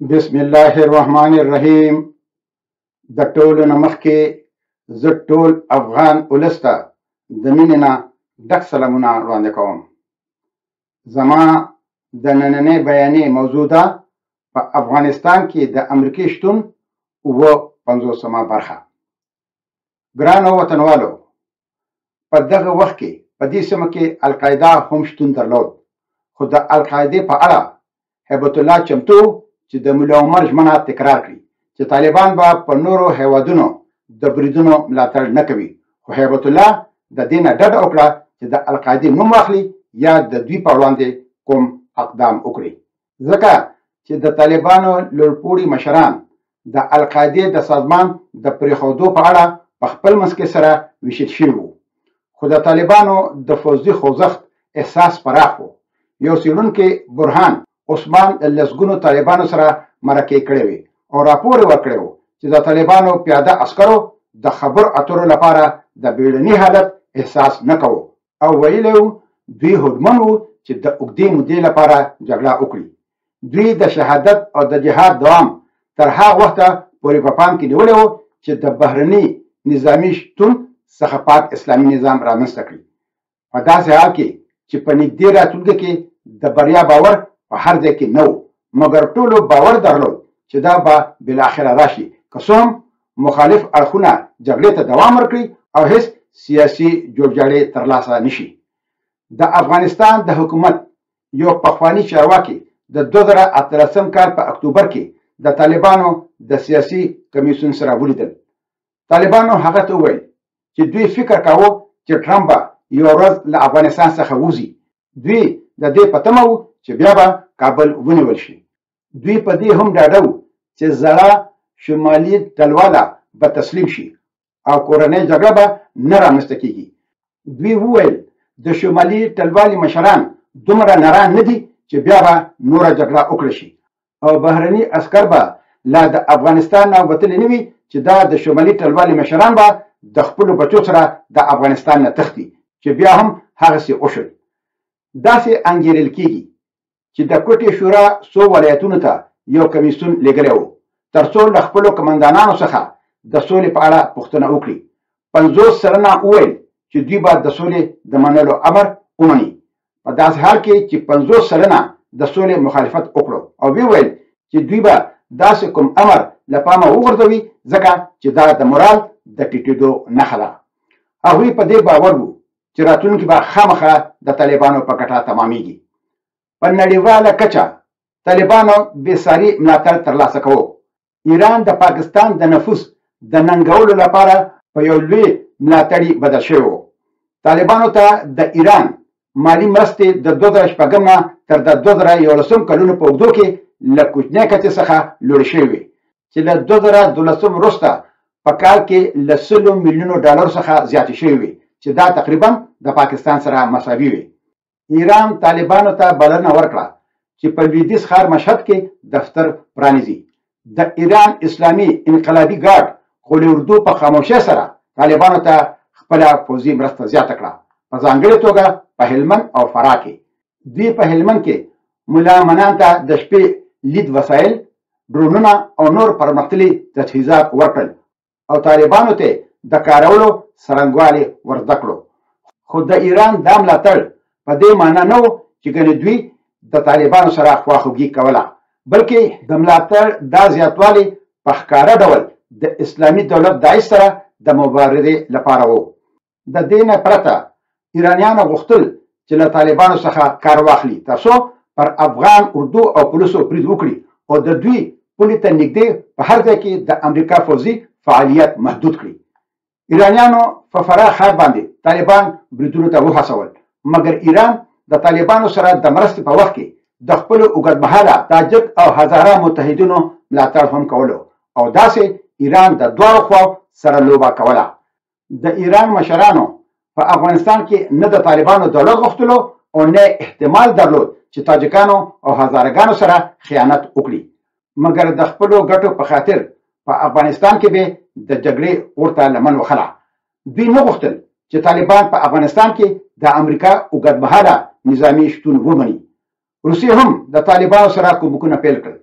بسم الله الرحمن الرحیم. د ټولو نه مخکې زه ټول افغان ولس ته د مینې نه ډک سلامونه وړاندې کوم. زما د نننۍ بیانیې موضوع ده په افغانستان کې د امریکې شتون 50مه برخه. ګرانو وطنوالو، په دغه وخت کې په دې سیمه کې القاعده هم شتون درلود، خو د القاعدې په اړه هیبت الله چمتو چې د مولا عمر ژمنه تکرار کړي چې طالبان به په نورو هیوادونو د بریدونو ملاتړ نه کوي، خو هیبت الله د دې نه ډډه وکړه چې د القاعدې نوم واخلي یا د دوی په وړاندې کوم اقدام وکړي، ځکه چې د طالبانو لوړپوړي مشران د القاعدې د سازمان د پرېښودو په اړه په خپل منځ کې سره ویشل شوي وو، خو د طالبانو د فوځي خوځښت احساس پراخ و. یو څېړونکی برهان عثمان لسګونو طالبانو سره مرکې کړې وې او راپور یې ورکړی و چې د طالبانو پیاده عسکرو د خبرو اترو لپاره د بیړني حالت احساس نه کوو او ویلی و دوی هوډمن وو چې د اوږدې مودې لپاره جګړه وکړي. دوی د شهادت او د جهاد دوام تر هغه وخته پورې په پام کې نیولی و چې د بهرني نظامي شتون څخه پاک اسلامي نظام رامنځته کړي. په داسې حال کې چې په نږدې راتلونکي کې د بریا باور په هر ځای کې نه و، مګر ټولو باور درلود چې دا به بالاخره راشي که څه هم مخالف اړخونه جګړې ته دوام ورکړي او هیڅ سیاسي جوړجاړی ترلاسه نشي. د افغانستان د حکومت یو پخوانی چارواکي د 2018 کال په اکتوبر کې د طالبانو د سیاسي کمیسیون سره ولیدل. طالبانو هغه ته وویل چې دوی فکر کاوه چې ټرمپ به یو ورځ له افغانستان څخه وځي. دوی د دې په تمه وو چې بیا به کابل ونیول شي. دوی په دې هم ډاډه وو چې زړه شمالي ټلواله به تسلیم شي او کورنۍ جګړه به نه رامنځته کیږي. دوی وویل د شمالي ټلوالې مشران دومره نران نه دي چې بیا به نوره جګړه وکړه شي او بهرني عسکر به لا د افغانستان نه وتلي نه وي چې دا د شمالي ټلوالې مشران به د خپلو بچو سره د افغانستان نه تښتي، چې بیا هم هغسې وشول. داسې انګیرل کیږي چې د کوټې شورا څو ولایتونو ته یو کمیسیون لېږلی و ترڅو له خپلو قمندانانو څخه د سولې په اړه پوښتنه وکړي. 50 سلنه وویل چې دوی به د سولې د منلو امر ومني، په داسې حال کې چې 50 سلنه د سولې مخالفت وکړو او ویل چې دوی به داسې کوم امر له پامه وغورځوي ځکه چې دا د مورال د ټیټېدو نښه ده. هغوی په دې باور وو چې راتلونکي به خامخا د طالبانو په ګټه تمامیږي. په نړیواله کچه طالبانو بېساري ملاتړ ترلاسه کوو. ایران د پاکستان د نفوذ د ننګولو لپاره په یو لوی ملاتړي بدل شوی و. طالبانو ته د ایران مالی مرستې د 2006 نه تر د 2011 کلونو په اوږدو کې له کوچنۍ کچې څخه لوړې شوې وې چې له 2012 وروسته په کال کې له 100 میلیونو ډالرو څخه زیاتې شوې وې چې دا تقریبا د پاکستان سره مساوي وي. ایران طالبانو ته بلنه ورکړه چې په لویدیځ ښار مشهد کې دفتر پرانیزي. د ایران اسلامي انقلابي ګارد قول اردو په خاموشۍ سره طالبانو ته خپله پوځي مرسته زیاته کړه، په ځانګړې توګه په هلمند او فراه کې. دوی په هلمند کې ملا منان ته د شپې لید وسایل، ډرونونه او نور پرمختللي تجهیزات ورکړل او طالبانو ته د کارولو څرنګوالي ور زده کړو. خو د ایران دا ملاتړ په دې معنا نه و چې ګنې دوی د طالبانو سره خواخوږي کوله، بلکې د ملاتړ دا زیاتوالی په ښکاره ډول د اسلامي دولت داعش سره د مبارزې لپاره و. د دې نه پرته ایرانیانو غوښتل چې له طالبانو څخه کار واخلي ترڅو پر افغان اردو او پولیسو برید وکړي او د دوی پولې ته نږدې په هر ځای کې د امریکا پوځي فعالیت محدود کړي. ایرانیانو په فراه ښار باندې طالبان بریدونو ته وهڅول، مګر ایران د طالبانو سره د مرستې په وخت کې د خپلو اوږدمهاله تاجک او هزاره متحدینو ملاتړ هم کولو او داسې ایران د دواړو خواو سره لوبه کوله. د ایران مشرانو په افغانستان کې نه د طالبانو دولت غوښتلو او نه احتمال درلود چې تاجکانو او هزارهګانو سره خیانت وکړي، مګر د خپلو ګټو په خاطر په افغانستان کې به د جګړې ورته لمن وخله. دوی نه غوښتل چې طالبان په افغانستان کې د امریکا اوږدمهاله نظامي شتون ومني. روسیې هم د طالبانو سره کومکونه پیل کړل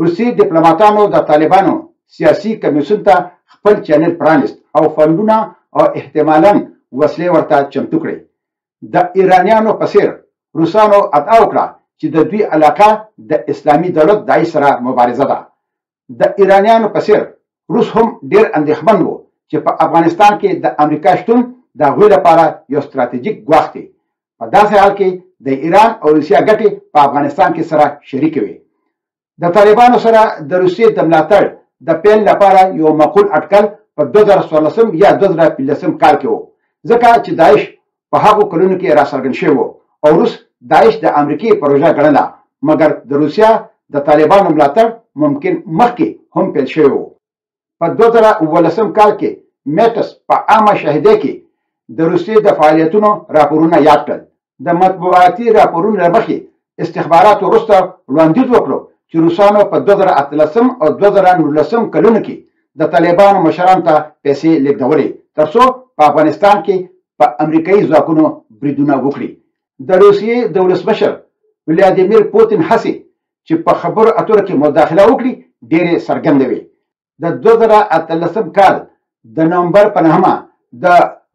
روسي ډیپلوماټانو د طالبانو سیاسي کمیسیون ته خپل چینل پرانیست او فنډونه او احتمالاً وسلې ورته چمتو کړې. د ایرانیانو په څیر روسانو ادعا وکړه چې د دوی علاقه د اسلامي دولت داعش سره مبارزه ده. د ایرانیانو په څیر روس هم ډیر اندېښمن وو چې په افغانستان کې د امریکا شتون د هغوی لپاره یو ستراتیژیک ګواښ دی. په داسې حال کې د ایران او روسیه ګټې په افغانستان کې سره شریکې وي. د طالبانو سره د روسیې د ملاتړ د پیل لپاره یو معقول اټکل په 2014 یا 2015 کال کې و، ځکه چې داعش په هغو کلونو کې راڅرګند شوی و او روس داعش د امریکې پروژه ګڼله، مګر د روسیه د طالبانو ملاتړ ممکن مخکې هم پیل شوی و. په 2019 کال کې میټس په عامه شاهدۍ کې د روسیې د فعالیتونو راپورونه یاد کړل. د مطبوعاتي راپورونو له مخې استخباراتو وروسته وړاندیز وکړو چې روسانو په 2018 او 2019 کلونو کې د طالبانو مشرانو ته پیسې لیږدولې ترڅو په افغانستان کې په امریکایي ځواکونو بریدونه وکړي. د روسیې د ولسمشر ولادیمیر پوتین هڅې چې په خبرو اترو کې مداخله وکړي ډېرې څرګندې وې. د 2018 کال د نومبر په 9 د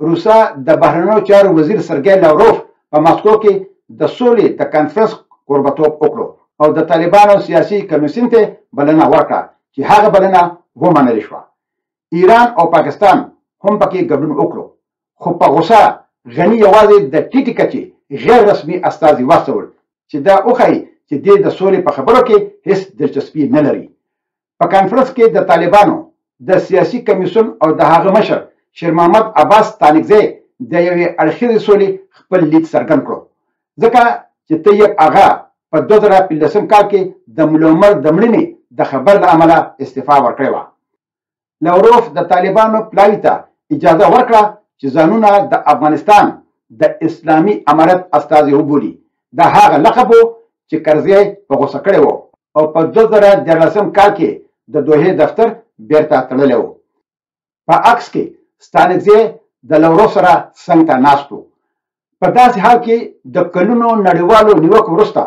روسا د بهرنیو چارو وزیر سرګی لاوروف په ماسکو کې د سولې د کانفرنس کوربتوب وکړو او د طالبانو سیاسي کمیسیون ته بلنه ورکړه چې هغه بلنه ومنل شوه. ایران او پاکستان هم پکې ګډون وکړو، خو په غوسه غني یوازې د ټیټې کچې غیر رسمي استازي واستول چې دا وښایي چې دې د سولې په خبرو کې هیڅ دلچسپي نه لري. په کانفرنس کې د طالبانو د سیاسي کمیسیون او د هغه مشر شیر محمد عباس ستانکزی د یوې اړخیزې سولې خپل لید څرګند کړو، ځکه چې طیب اغا په 2015 کال کې د ملا عمر د مړینې د خبر له امله استعفا ورکړې وه. لاوروف د طالبانو پلاوي ته اجازه ورکړه چې ځانونه د افغانستان د اسلامي امارت استازي وبولي. دا هغه لقب و چې کرزی په غوسه کړی و او په 2014 کال کې د دوحې دفتر بیرته تړلی و. په عکس کې ستانکزی د لاوروف سره څنګ ته ناست و. په داسې حال کې د کلونو نړیوالو نیوکو وروسته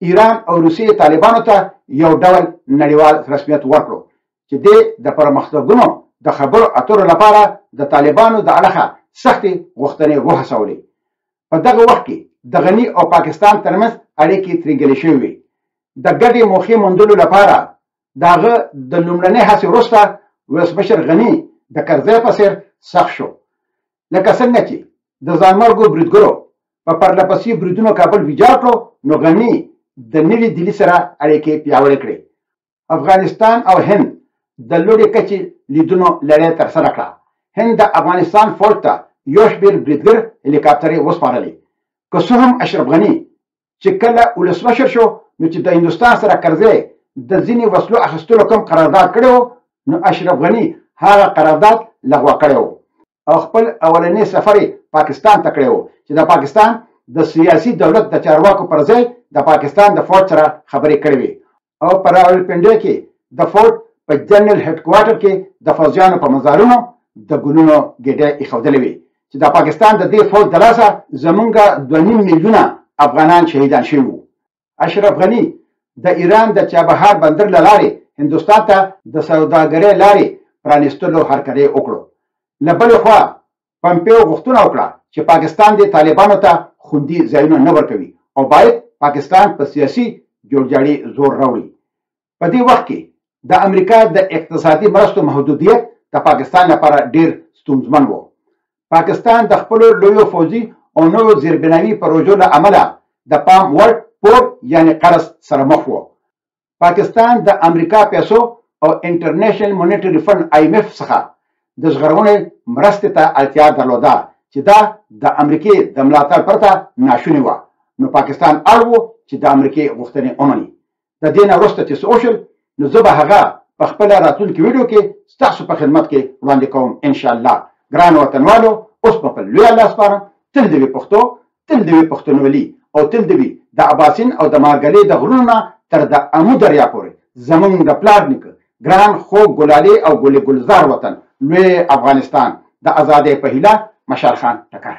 ایران او روسیې طالبانو ته یو ډول نړیوال رسمیت ورکړو چې د پرمختګونو د خبرو اترو لپاره د طالبانو د اړخه سختې غوښتنې وهڅولې. په دغه وخت کې د غني او پاکستان ترمنځ اړیکې ترنګلې شوې وې. د ګډې موخې موندلو لپاره د هغه د لومړنۍ هڅې وروسته ولسمشر غني د کرزی په څیر سخت شو، لکه څنګه چې د ځانمرګو بریدګرو په پرلهپسې بریدونو کابل ویجاړ کړو، نو غني د نوي دلی سره اړیکې پیاوړې کړې. افغانستان او هند د لوړې کچې لیدونو لړۍ ترسره کړه. هند د افغانستان فوج ته یو شمېر بریدګر هلیکاپټرې وسپارلې. که څه هم اشرف غني چې کله ولسمشر شو نو چې د هندوستان سره کرزی د ځینې وسلو اخیستلو کوم قرارداد کړی و، نو اشرف غني هغه قرارداد لغوه کړی و او خپل اولنی سفر پاکستان ته کړی و چې د پاکستان د سیاسي دولت د چارواکو پر ځای د پاکستان د فوج سره خبرې کړې وې او په راولپنډۍ کې د فوج په جنرال هډ کوارټر کې د فوجیانو په مزارونو د ګلونو ګېډۍ ایښودلې وې چې د پاکستان د دې فوج د لاسه زمونږ 2.5 میلیونه افغانان شهیدان شوي وو. اشرف غني د ایران د چابهار بندر له لارې هندوستان ته د سوداګرۍ لارې پرانیستلو هرکلی وکړو. له بلې خوا پمپیو غوښتنه وکړه چې پاکستان د طالبانو ته خوندي ځایونه نه ورکوي او باید پاکستان په سیاسي جوړجاړي زور راوړي. په دې وخت کې د امریکا د اقتصادي مرستو محدودیت د پاکستان لپاره ډیر ستونزمن و. پاکستان د خپلو لویو فوجي او نوو زیربناوي پروژو له امله د پام وړ پور یعنی قرض سره مخ و. پاکستان د امریکا پیسو او انټرنیشنل مونیټري فند IMF څخه د ژغورنې مرستې ته اړتیا درلوده چې دا د امریکې د ملاتړ پرته ناشونې وه. نو پاکستان اړ و چې د امریکې غوښتنې ومني. د دې نه وروسته چې څه وشول نو زه به هغه په خپله راتلونکي ویډیو کې ستاسو په خدمت کې وړاندې کوم انشاءالله. ګرانو وطنوالو، اوس به په لوی الله سپارم. تل دې وي پښتو، تل دې وي پښتونولي او تل دې وي د اباسین او د مارګلې د غرونو نه تر د امو دریا پورې زمونږ د پلار نیکه ګران خوږ ګلالي او ګل ګلزار وطن لوی افغانستان د ازادۍ په هیله مشال خان ټکر.